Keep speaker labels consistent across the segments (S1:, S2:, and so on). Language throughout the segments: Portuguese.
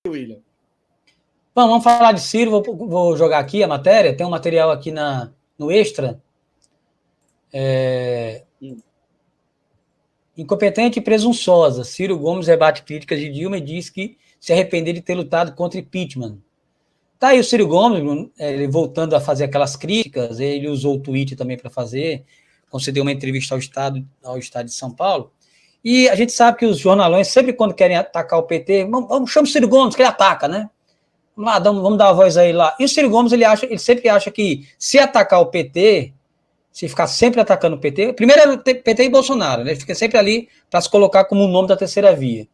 S1: William.
S2: Bom, vamos falar de Ciro, vou jogar aqui a matéria, tem um material aqui no Extra. Incompetente e presunçosa. Ciro Gomes rebate críticas de Dilma e diz que se arrepender de ter lutado contra impeachment. Tá aí o Ciro Gomes, ele voltando a fazer aquelas críticas, ele usou o tweet também para fazer, concedeu uma entrevista ao Estado de São Paulo, e a gente sabe que os jornalões, sempre quando querem atacar o PT, vamos chamar o Ciro Gomes, que ele ataca, né? Vamos lá, vamos dar a voz aí lá. E o Ciro Gomes, ele sempre acha que se atacar o PT, se ficar sempre atacando o PT, primeiro é o PT e Bolsonaro, né? Ele fica sempre ali para se colocar como o nome da terceira via.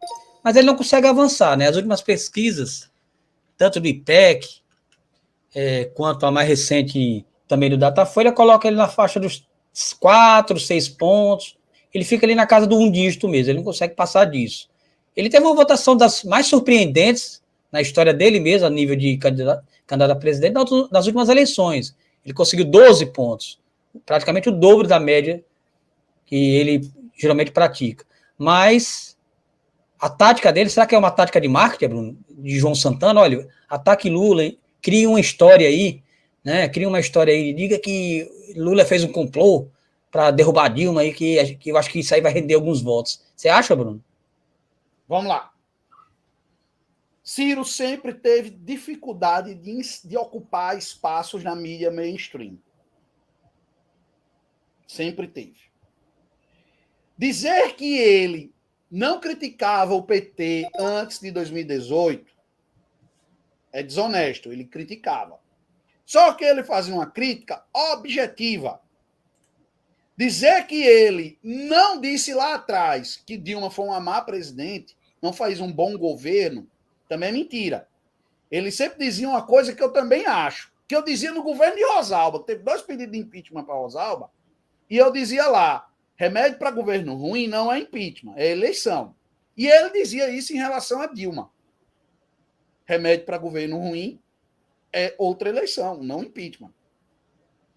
S2: Mas ele não consegue avançar, né? As últimas pesquisas, tanto do IPEC, quanto a mais recente também do Datafolha, coloca ele na faixa dos 4, 6 pontos. Ele fica ali na casa do um dígito mesmo, ele não consegue passar disso. Ele teve uma votação das mais surpreendentes na história dele mesmo, a nível de candidato a presidente, nas últimas eleições. Ele conseguiu 12 pontos, praticamente o dobro da média que ele geralmente pratica. Mas a tática dele, será que é uma tática de marketing, Bruno? De João Santana? Olha, ataque Lula, hein? Cria uma história aí, né? Cria uma história aí, diga que Lula fez um complô para derrubar Dilma aí, que eu acho que isso aí vai render alguns votos. Você acha, Bruno?
S1: Vamos lá. Ciro sempre teve dificuldade de ocupar espaços na mídia mainstream. Sempre teve. Dizer que ele não criticava o PT antes de 2018 é desonesto, ele criticava. Só que ele fazia uma crítica objetiva. Dizer que ele não disse lá atrás que Dilma foi uma má presidente, não faz um bom governo, também é mentira. Ele sempre dizia uma coisa que eu também acho, que eu dizia no governo de Rosalba, que teve 2 pedidos de impeachment para Rosalba, e eu dizia lá, remédio para governo ruim não é impeachment, é eleição. E ele dizia isso em relação a Dilma. Remédio para governo ruim é outra eleição, não impeachment.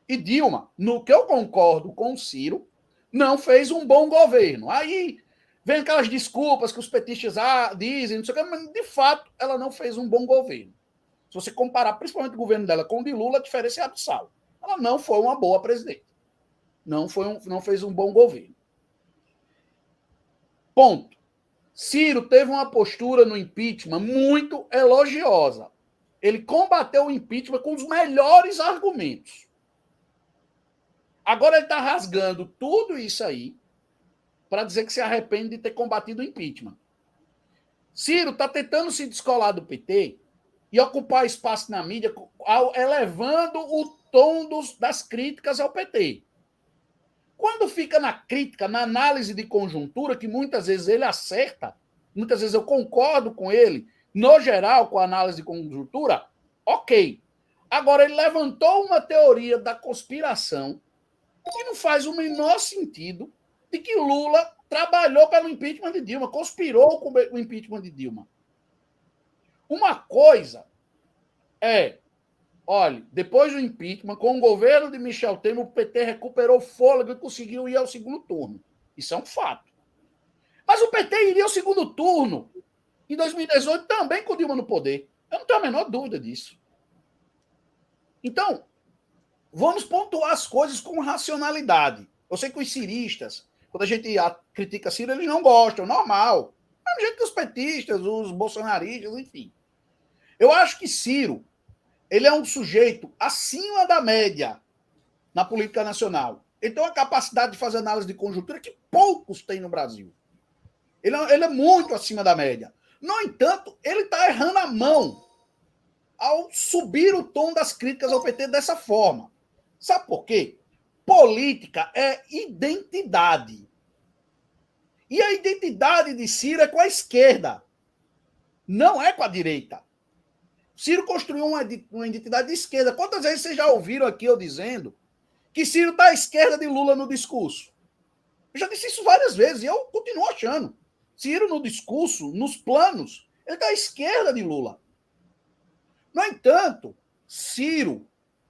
S1: E Dilma, no que eu concordo com o Ciro, não fez um bom governo. Aí vem aquelas desculpas que os petistas dizem, não sei o que, mas de fato ela não fez um bom governo. Se você comparar principalmente o governo dela com o de Lula, a diferença é abissal. Ela não foi uma boa presidente. Não fez um bom governo. Ponto. Ciro teve uma postura no impeachment muito elogiosa. Ele combateu o impeachment com os melhores argumentos. Agora ele está rasgando tudo isso aí para dizer que se arrepende de ter combatido o impeachment. Ciro está tentando se descolar do PT e ocupar espaço na mídia, elevando o tom das críticas ao PT. Quando fica na crítica, na análise de conjuntura, que muitas vezes ele acerta, muitas vezes eu concordo com ele, no geral, com a análise de conjuntura, ok. Agora, ele levantou uma teoria da conspiração que não faz o menor sentido de que Lula trabalhou pelo impeachment de Dilma, conspirou com o impeachment de Dilma. Uma coisa é, olha, depois do impeachment, com o governo de Michel Temer, o PT recuperou fôlego e conseguiu ir ao segundo turno. Isso é um fato. Mas o PT iria ao segundo turno em 2018 também com Dilma no poder. Eu não tenho a menor dúvida disso. Então, vamos pontuar as coisas com racionalidade. Eu sei que os ciristas, quando a gente critica Ciro, eles não gostam, normal. É do jeito que os petistas, os bolsonaristas, enfim. Eu acho que Ciro, ele é um sujeito acima da média na política nacional. Ele tem uma capacidade de fazer análise de conjuntura que poucos têm no Brasil. Ele é muito acima da média. No entanto, ele está errando a mão ao subir o tom das críticas ao PT dessa forma. Sabe por quê? Política é identidade. E a identidade de Ciro é com a esquerda, não é com a direita. Ciro construiu uma identidade de esquerda. Quantas vezes vocês já ouviram aqui eu dizendo que Ciro está à esquerda de Lula no discurso? Eu já disse isso várias vezes e eu continuo achando. Ciro, no discurso, nos planos, ele está à esquerda de Lula. No entanto, Ciro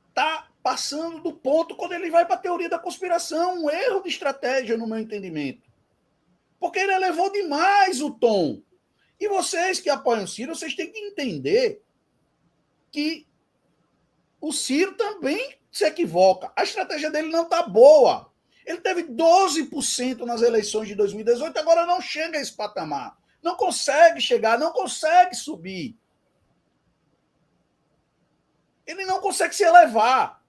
S1: está passando do ponto quando ele vai para a teoria da conspiração, um erro de estratégia, no meu entendimento. Porque ele elevou demais o tom. E vocês que apoiam o Ciro, vocês têm que entender que o Ciro também se equivoca. A estratégia dele não está boa. Ele teve 12% nas eleições de 2018, agora não chega a esse patamar. Não consegue chegar, não consegue subir. Ele não consegue se elevar.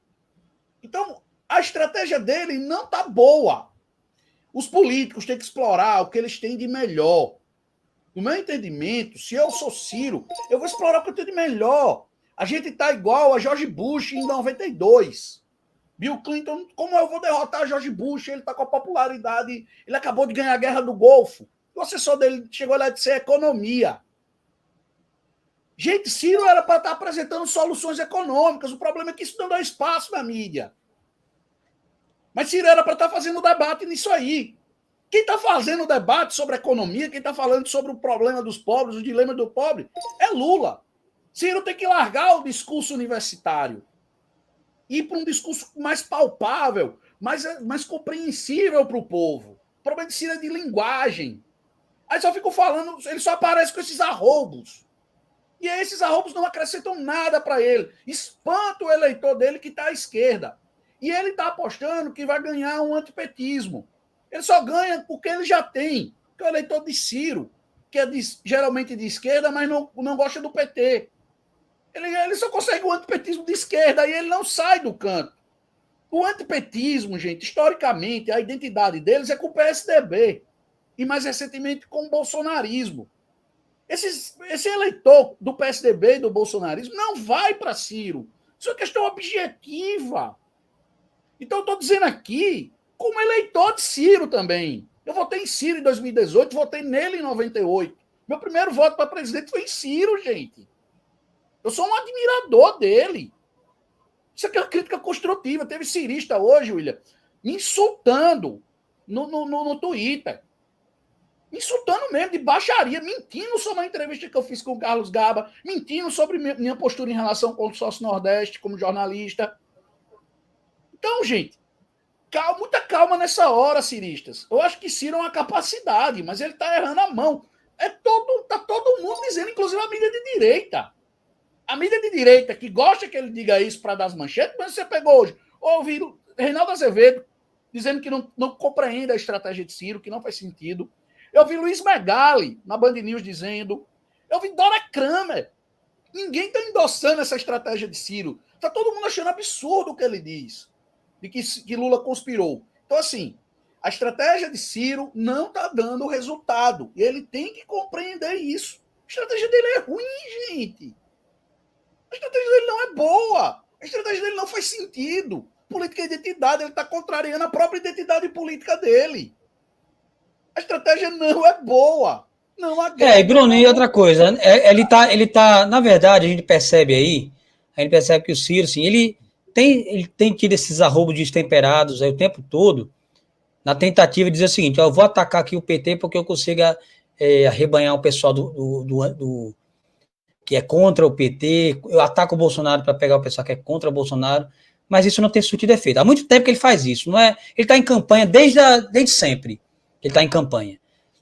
S1: Então, a estratégia dele não está boa. Os políticos têm que explorar o que eles têm de melhor. No meu entendimento, se eu sou Ciro, eu vou explorar o que eu tenho de melhor. A gente está igual a George Bush em 92. Bill Clinton, como eu vou derrotar George Bush? Ele está com a popularidade, ele acabou de ganhar a guerra do Golfo. O assessor dele chegou lá e disse economia. Gente, Ciro era para estar apresentando soluções econômicas. O problema é que isso não dá espaço na mídia. Mas Ciro era para estar fazendo debate nisso aí. Quem está fazendo debate sobre economia, quem está falando sobre o problema dos pobres, o dilema do pobre, é Lula. Ciro tem que largar o discurso universitário e ir para um discurso mais palpável, mais compreensível para o povo. O problema de Ciro é de linguagem. Aí só ficam falando, ele só aparece com esses arroubos. E esses arroubos não acrescentam nada para ele. Espanta o eleitor dele que está à esquerda. E ele está apostando que vai ganhar um antipetismo. Ele só ganha porque ele já tem. Que é o eleitor de Ciro, que é geralmente de esquerda, mas não gosta do PT. Ele só consegue o antipetismo de esquerda e ele não sai do canto. O antipetismo, gente, historicamente, a identidade deles é com o PSDB. E mais recentemente com o bolsonarismo. Esse eleitor do PSDB e do bolsonarismo não vai para Ciro. Isso é questão objetiva. Então, eu estou dizendo aqui, como eleitor de Ciro também. Eu votei em Ciro em 2018, votei nele em 98. Meu primeiro voto para presidente foi em Ciro, gente. Eu sou um admirador dele. Isso aqui é uma crítica construtiva. Teve cirista hoje, William, me insultando no Twitter. Me insultando mesmo, de baixaria, mentindo sobre a entrevista que eu fiz com o Carlos Gaba, mentindo sobre minha postura em relação com o Sócio Nordeste como jornalista. Então, gente, muita calma nessa hora, ciristas. Eu acho que Ciro é uma capacidade, mas ele está errando a mão. Tá todo mundo dizendo, inclusive a mídia de direita. A mídia de direita que gosta que ele diga isso para dar as manchetes, mas você pegou hoje, ouvi Reinaldo Azevedo dizendo que não compreende a estratégia de Ciro, que não faz sentido. Eu vi Luiz Megali na Band News dizendo. Eu vi Dora Kramer. Ninguém está endossando essa estratégia de Ciro. Está todo mundo achando absurdo o que ele diz. De que Lula conspirou. Então, assim, a estratégia de Ciro não está dando resultado. E ele tem que compreender isso. A estratégia dele é ruim, gente. A estratégia dele não é boa. A estratégia dele não faz sentido. Política de identidade, ele está contrariando a própria identidade política dele. A estratégia não é boa. Não agrega.
S2: E Bruno, e outra coisa, ele tá, na verdade, a gente percebe que o Ciro, assim, ele tem tido esses arroubos destemperados aí o tempo todo, na tentativa de dizer o seguinte, eu vou atacar aqui o PT porque eu consigo arrebanhar o pessoal do que é contra o PT, eu ataco o Bolsonaro para pegar o pessoal que é contra o Bolsonaro, mas isso não tem surtido efeito. Há muito tempo que ele faz isso, não é? Ele está em campanha desde sempre. Ele está em campanha.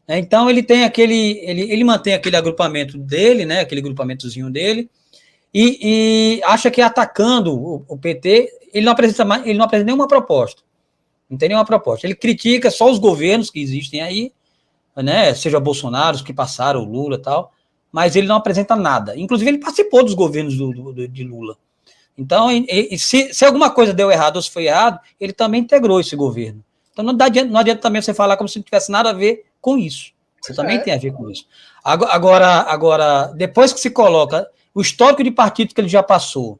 S2: Então, ele tem ele mantém aquele agrupamento dele, né, aquele grupamentozinho dele, e acha que atacando o PT, ele não apresenta nenhuma proposta. Não tem nenhuma proposta. Ele critica só os governos que existem aí, né, seja Bolsonaro, os que passaram, o Lula e tal, mas ele não apresenta nada. Inclusive, ele participou dos governos de Lula. Então, se alguma coisa deu errado ou se foi errado, ele também integrou esse governo. Então não adianta também você falar como se não tivesse nada a ver com isso. Você também tem a ver com isso. Agora, depois que se coloca o histórico de partido que ele já passou,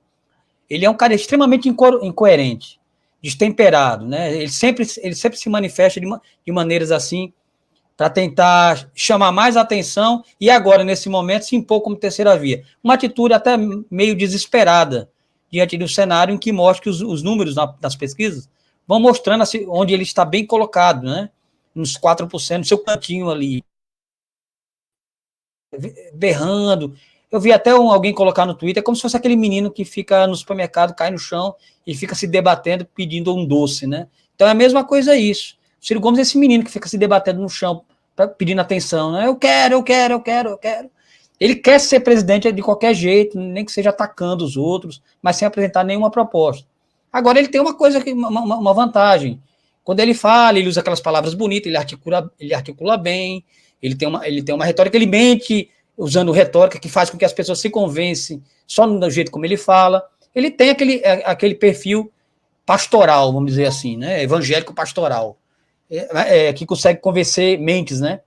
S2: ele é um cara extremamente incoerente, destemperado, né? Ele sempre se manifesta de maneiras assim para tentar chamar mais atenção e agora, nesse momento, se impor como terceira via. Uma atitude até meio desesperada diante de um cenário em que mostra que os números das pesquisas vão mostrando assim, onde ele está bem colocado, né? Uns 4%, no seu cantinho ali, berrando. Eu vi até alguém colocar no Twitter, como se fosse aquele menino que fica no supermercado, cai no chão e fica se debatendo, pedindo um doce, né? Então é a mesma coisa isso. O Ciro Gomes é esse menino que fica se debatendo no chão, pedindo atenção, né? Eu quero. Ele quer ser presidente de qualquer jeito, nem que seja atacando os outros, mas sem apresentar nenhuma proposta. Agora, ele tem uma coisa, uma vantagem. Quando ele fala, ele usa aquelas palavras bonitas, ele articula bem, ele tem uma retórica, ele mente usando retórica que faz com que as pessoas se convencem só do jeito como ele fala. Ele tem aquele perfil pastoral, vamos dizer assim, né? Evangélico pastoral, que consegue convencer mentes, né?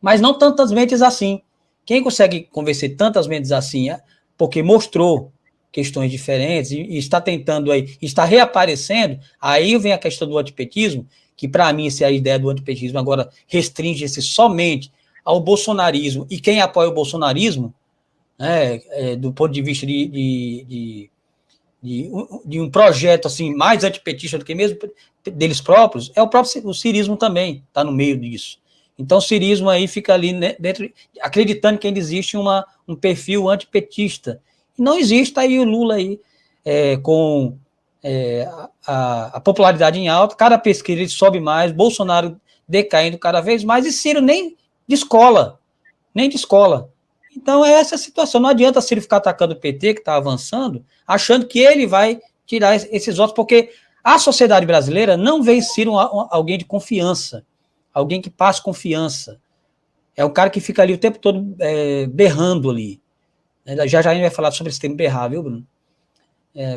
S2: Mas não tantas mentes assim. Quem consegue convencer tantas mentes assim é porque mostrou questões diferentes e está tentando aí, está reaparecendo, aí vem a questão do antipetismo, que para mim, se a ideia do antipetismo agora restringe-se somente ao bolsonarismo e quem apoia o bolsonarismo, né, do ponto de vista de um projeto assim mais antipetista do que mesmo deles próprios, é o cirismo também, está no meio disso. Então o cirismo aí fica ali, né, dentro, acreditando que ainda existe um perfil antipetista. E não existe, tá aí o Lula aí, com a popularidade em alta, cada pesquisa ele sobe mais, Bolsonaro decaindo cada vez mais, e Ciro nem de escola. Então é essa a situação. Não adianta Ciro ficar atacando o PT, que está avançando, achando que ele vai tirar esses votos, porque a sociedade brasileira não vê em Ciro alguém de confiança, alguém que passa confiança. É o cara que fica ali o tempo todo berrando ali. Já a gente vai falar sobre esse termo berrar, viu, Bruno?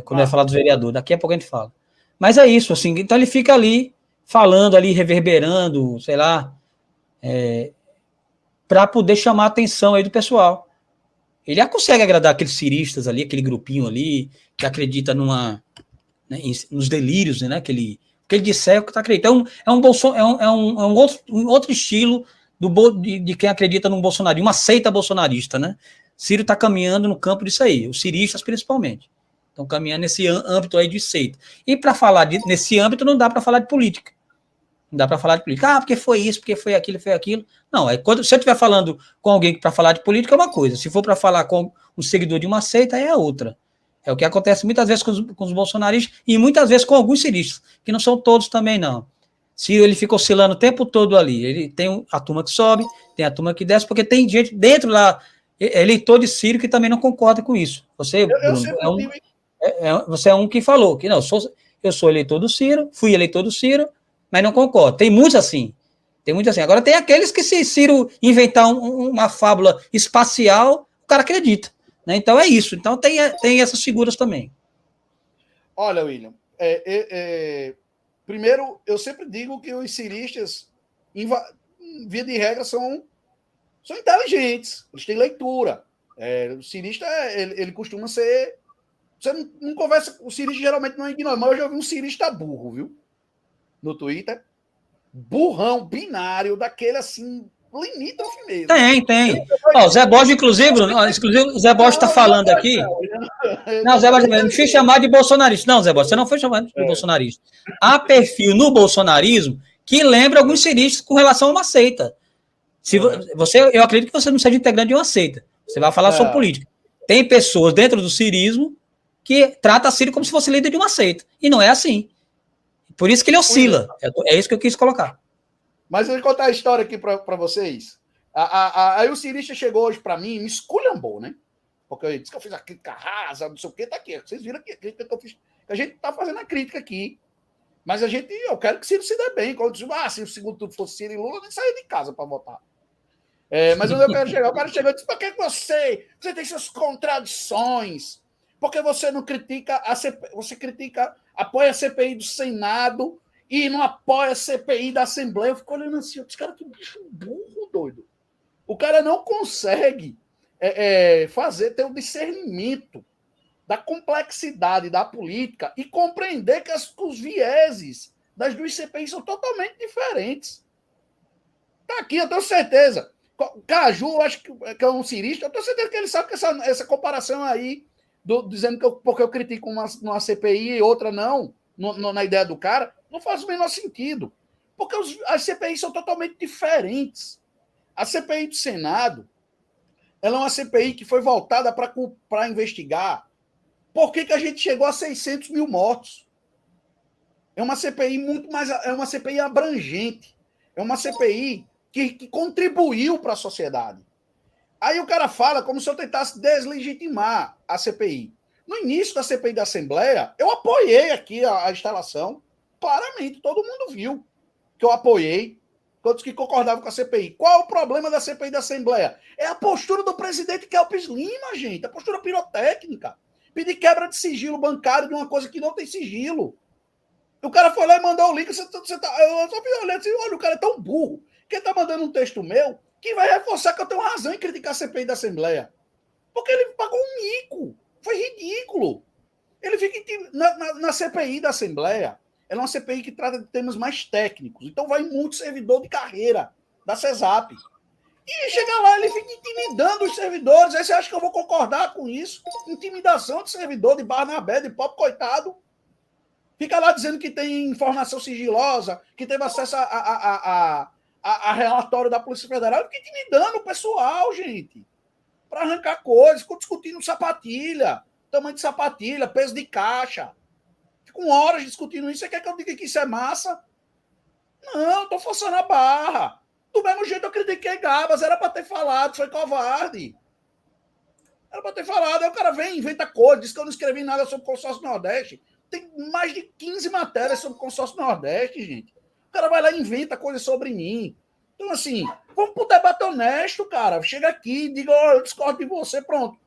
S2: Quando vai falar do vereador, daqui a pouco a gente fala. Mas é isso, assim, então ele fica ali, falando ali, reverberando, sei lá, para poder chamar a atenção aí do pessoal. Ele consegue agradar aqueles ciristas ali, aquele grupinho ali, que acredita nos delírios, né, que ele disser o que está acreditando. Um outro estilo de quem acredita num bolsonarismo, uma seita bolsonarista, né? Ciro está caminhando no campo disso aí, os ciristas principalmente. Estão caminhando nesse âmbito aí de seita. E para falar nesse âmbito não dá para falar de política. Não dá para falar de política. Porque foi isso, porque foi aquilo, foi aquilo. Não, se eu estiver falando com alguém para falar de política é uma coisa. Se for para falar com um seguidor de uma seita, é a outra. É o que acontece muitas vezes com os bolsonaristas e muitas vezes com alguns ciristas, que não são todos também, não. Ciro, ele fica oscilando o tempo todo ali. Ele tem a turma que sobe, tem a turma que desce, porque tem gente dentro lá, eleitor de Ciro, que também não concorda com isso. Você, Bruno, você é um que falou que não, eu sou eleitor do Ciro, fui eleitor do Ciro, mas não concordo. Tem muitos assim. Agora tem aqueles que, se Ciro inventar uma fábula espacial, o cara acredita. Né? Então é isso. Então tem essas figuras também.
S1: Olha, William, primeiro, eu sempre digo que os ciristas, via de regra, são inteligentes, eles têm leitura. O cirista, ele costuma ser... Você não conversa... O cirista geralmente não é ignorante, mas eu já ouvi um cirista burro, viu? No Twitter. Burrão, binário, daquele assim, limítrofe mesmo.
S2: Tem. O Zé Borges, inclusive, o Zé Borges está falando aqui. Não, Zé Borges, não fui chamado de bolsonarista. Não, Zé Borges, você não foi chamado de bolsonarista. Há perfil no bolsonarismo que lembra alguns ciristas com relação a uma seita. Eu acredito que você não seja integrante de uma seita. Você vai falar sobre política. Tem pessoas dentro do cirismo que trata Ciro como se fosse líder de uma seita. E não é assim. Por isso que ele oscila. É isso que eu quis colocar.
S1: Mas eu vou contar a história aqui para vocês. Aí o cirista chegou hoje para mim e me esculhambou, né? Porque eu disse que eu fiz a crítica rasa, não sei o que, tá aqui. Vocês viram aqui a crítica que eu fiz. A gente tá fazendo a crítica aqui. Mas eu quero que Ciro se dê bem. Quando eu disse, se o segundo turno fosse Ciro e Lula, eu nem saía de casa para votar. Mas onde eu quero chegar? O cara chegou e disse, por que você tem suas contradições? Porque você não critica você apoia a CPI do Senado e não apoia a CPI da Assembleia. Eu fico olhando assim, esse cara que bicho burro, doido. O cara não consegue ter o discernimento da complexidade da política e compreender que os vieses das duas CPIs são totalmente diferentes. Tá aqui, eu tenho certeza. Caju, eu acho que é um cirista, eu tenho certeza que ele sabe que essa comparação aí, dizendo que porque eu critico uma CPI e outra não, na ideia do cara, não faz o menor sentido. Porque as CPIs são totalmente diferentes. A CPI do Senado, ela é uma CPI que foi voltada para investigar por que a gente chegou a 600 mil mortos. É uma CPI muito mais... É uma CPI abrangente. É uma CPI que contribuiu para a sociedade. Aí o cara fala como se eu tentasse deslegitimar a CPI. No início da CPI da Assembleia, eu apoiei aqui a instalação, claramente, todo mundo viu que eu apoiei, todos que concordavam com a CPI. Qual é o problema da CPI da Assembleia? É a postura do presidente Kelps Lima, gente, a postura pirotécnica. Pedir quebra de sigilo bancário de uma coisa que não tem sigilo. O cara foi lá e mandou o link, eu só fui olhando assim, olha, o cara é tão burro, que ele tá mandando um texto meu que vai reforçar que eu tenho razão em criticar a CPI da Assembleia. Porque ele pagou um mico. Foi ridículo. Ele fica na CPI da Assembleia. Ela é uma CPI que trata de temas mais técnicos. Então vai muito servidor de carreira da CESAP. E chega lá, ele fica intimidando os servidores. Aí você acha que eu vou concordar com isso? Intimidação de servidor, de Barnabé, de pobre coitado. Fica lá dizendo que tem informação sigilosa, que teve acesso a relatório da Polícia Federal. Fica intimidando o pessoal, gente. Para arrancar coisas. Ficou discutindo sapatilha, tamanho de sapatilha, peso de caixa. Ficam horas discutindo isso. Você quer que eu diga que isso é massa? Não, estou forçando a barra. Do mesmo jeito eu critiquei Gabas, era para ter falado, foi covarde. Era para ter falado. Aí o cara vem, inventa coisa, diz que eu não escrevi nada sobre o consórcio Nordeste. Tem mais de 15 matérias sobre o consórcio Nordeste, gente. O cara vai lá e inventa coisas sobre mim. Então, assim, vamos pro debate honesto, cara. Chega aqui, diga, oh, eu discordo de você, pronto.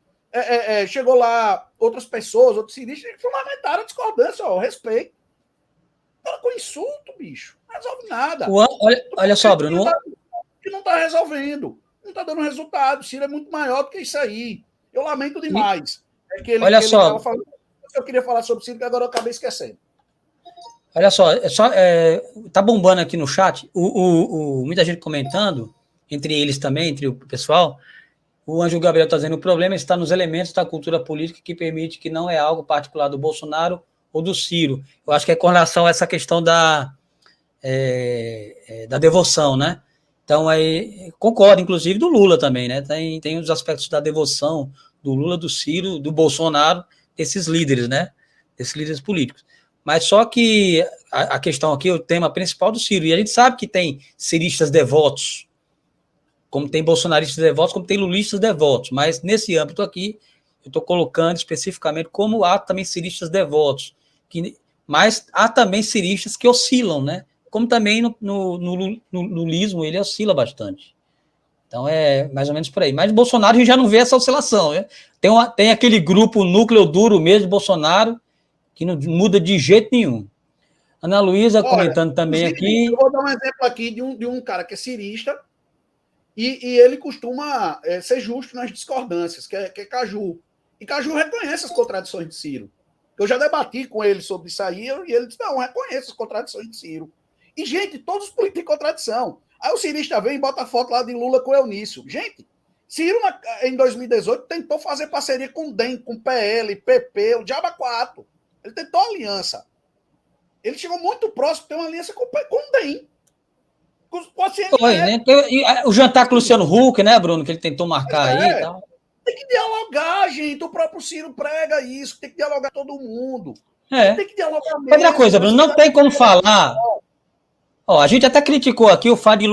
S1: Chegou lá outras pessoas, outros ciristas, que fundamentaram a discordância, ó, respeito. Fala com insulto, bicho. Não resolve nada.
S2: Olha só, Bruno.
S1: Que não está resolvendo. Não está dando resultado. O Ciro é muito maior do que isso aí. Eu lamento demais.
S2: Olha só.
S1: Eu queria falar sobre o Ciro, que agora eu acabei esquecendo.
S2: Olha só, tá bombando aqui no chat, muita gente comentando, entre eles também, entre o pessoal. O Ângelo Gabriel está dizendo: o problema está nos elementos da cultura política que permite que não é algo particular do Bolsonaro ou do Ciro. Eu acho que é com relação a essa questão da devoção, né? Então, aí, concordo, inclusive, do Lula também, né? Tem os aspectos da devoção do Lula, do Ciro, do Bolsonaro, desses líderes, né? Desses líderes políticos. Mas só que a questão aqui, o tema principal do Ciro, e a gente sabe que tem ciristas devotos, como tem bolsonaristas devotos, como tem lulistas devotos, mas nesse âmbito aqui, eu estou colocando especificamente como há também ciristas devotos, mas há também ciristas que oscilam, né? Como também no lulismo ele oscila bastante. Então é mais ou menos por aí. Mas Bolsonaro a gente já não vê essa oscilação, né? Tem aquele grupo núcleo duro mesmo de Bolsonaro que não muda de jeito nenhum. Ana Luísa comentando também aqui.
S1: Eu vou dar um exemplo aqui de um cara que é cirista e ele costuma ser justo nas discordâncias, que é Caju. E Caju reconhece as contradições de Ciro. Eu já debati com ele sobre isso aí e ele disse: não, reconheço as contradições de Ciro. E, gente, todos os políticos têm contradição. Aí o cirista vem e bota a foto lá de Lula com o Eunício. Gente, Ciro, em 2018, tentou fazer parceria com o DEM, com o PL, PP, o Diaba 4. Ele tentou aliança. Ele chegou muito próximo de ter uma aliança com o DEM. Com a CNE.
S2: Foi, né? O jantar com o Luciano Huck, né, Bruno, que ele tentou marcar aí e tal.
S1: Tem que dialogar, gente. O próprio Ciro prega isso. Tem que dialogar todo mundo. Tem que dialogar mesmo.
S2: Outra coisa, Bruno, não tem como falar... Ó, a gente até criticou aqui o fato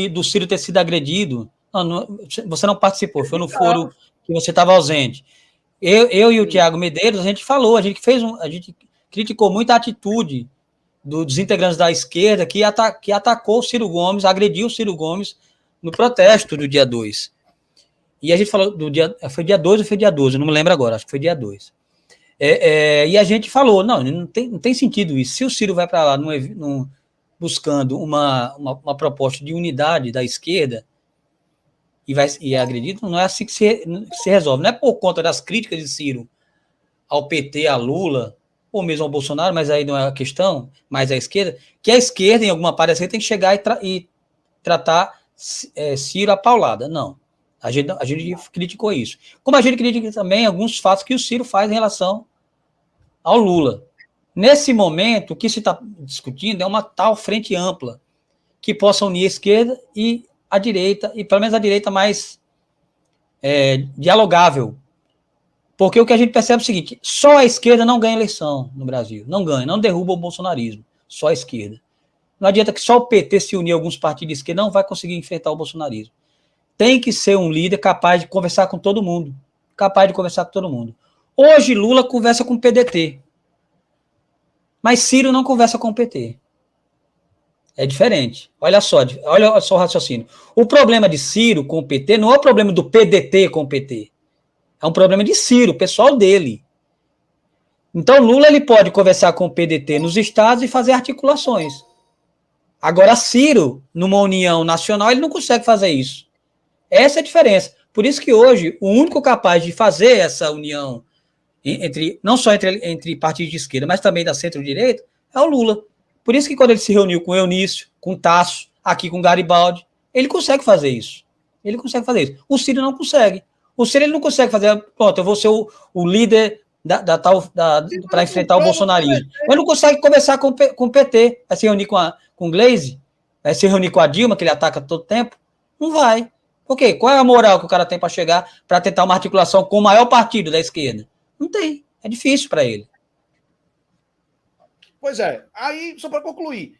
S2: do Ciro ter sido agredido. Você não participou, foi no foro que você estava ausente. Eu e o Tiago Medeiros, a gente falou, a gente criticou muito a atitude dos integrantes da esquerda que atacou o Ciro Gomes, agrediu o Ciro Gomes no protesto do dia 2. E a gente falou foi dia 2 ou foi dia 12, não me lembro agora, acho que foi dia 2. E a gente falou, não tem sentido isso. Se o Ciro vai para lá buscando uma proposta de unidade da esquerda e é agredido, não é assim que se resolve. Não é por conta das críticas de Ciro ao PT, a Lula, ou mesmo ao Bolsonaro, mas aí não é a questão, mais à esquerda, que a esquerda, em alguma parte da esquerda, tem que chegar e tratar Ciro a paulada. Não. A gente criticou isso. Como a gente critica também alguns fatos que o Ciro faz em relação ao Lula. Nesse momento, o que se está discutindo é uma tal frente ampla que possa unir a esquerda e a direita, e pelo menos a direita mais dialogável. Porque o que a gente percebe é o seguinte: só a esquerda não ganha eleição no Brasil. Não ganha, não derruba o bolsonarismo. Só a esquerda. Não adianta que só o PT se unir a alguns partidos de esquerda, não vai conseguir enfrentar o bolsonarismo. Tem que ser um líder capaz de conversar com todo mundo. Capaz de conversar com todo mundo. Hoje, Lula conversa com o PDT. Mas Ciro não conversa com o PT. É diferente. Olha só o raciocínio. O problema de Ciro com o PT não é o problema do PDT com o PT. É um problema de Ciro, pessoal dele. Então, Lula ele pode conversar com o PDT nos estados e fazer articulações. Agora, Ciro, numa união nacional, ele não consegue fazer isso. Essa é a diferença. Por isso que hoje, o único capaz de fazer essa união, não só entre partidos de esquerda, mas também da centro-direita, é o Lula. Por isso que quando ele se reuniu com o Eunício, com o Tasso, aqui com o Garibaldi, ele consegue fazer isso. Ele consegue fazer isso. O Ciro não consegue. O Ciro ele não consegue fazer, pronto, eu vou ser o líder para enfrentar o bolsonarismo. Ele não consegue conversar com o PT, vai se reunir com o Gleisi, vai se reunir com a Dilma, que ele ataca todo tempo. Não vai. Por quê? Qual é a moral que o cara tem para chegar, para tentar uma articulação com o maior partido da esquerda? Não tem. É difícil para ele.
S1: Pois é. Aí, só para concluir,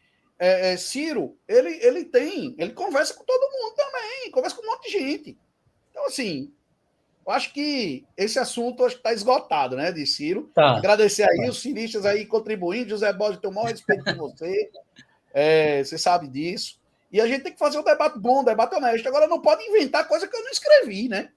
S1: Ciro, ele conversa com todo mundo também, conversa com um monte de gente. Então, assim, eu acho que esse assunto está esgotado, né, de Ciro.
S2: Tá.
S1: Agradecer aí os ciristas aí contribuindo. José Borges, tenho o maior respeito por você. Você sabe disso. E a gente tem que fazer um debate bom, um debate honesto. Agora, não pode inventar coisa que eu não escrevi, né?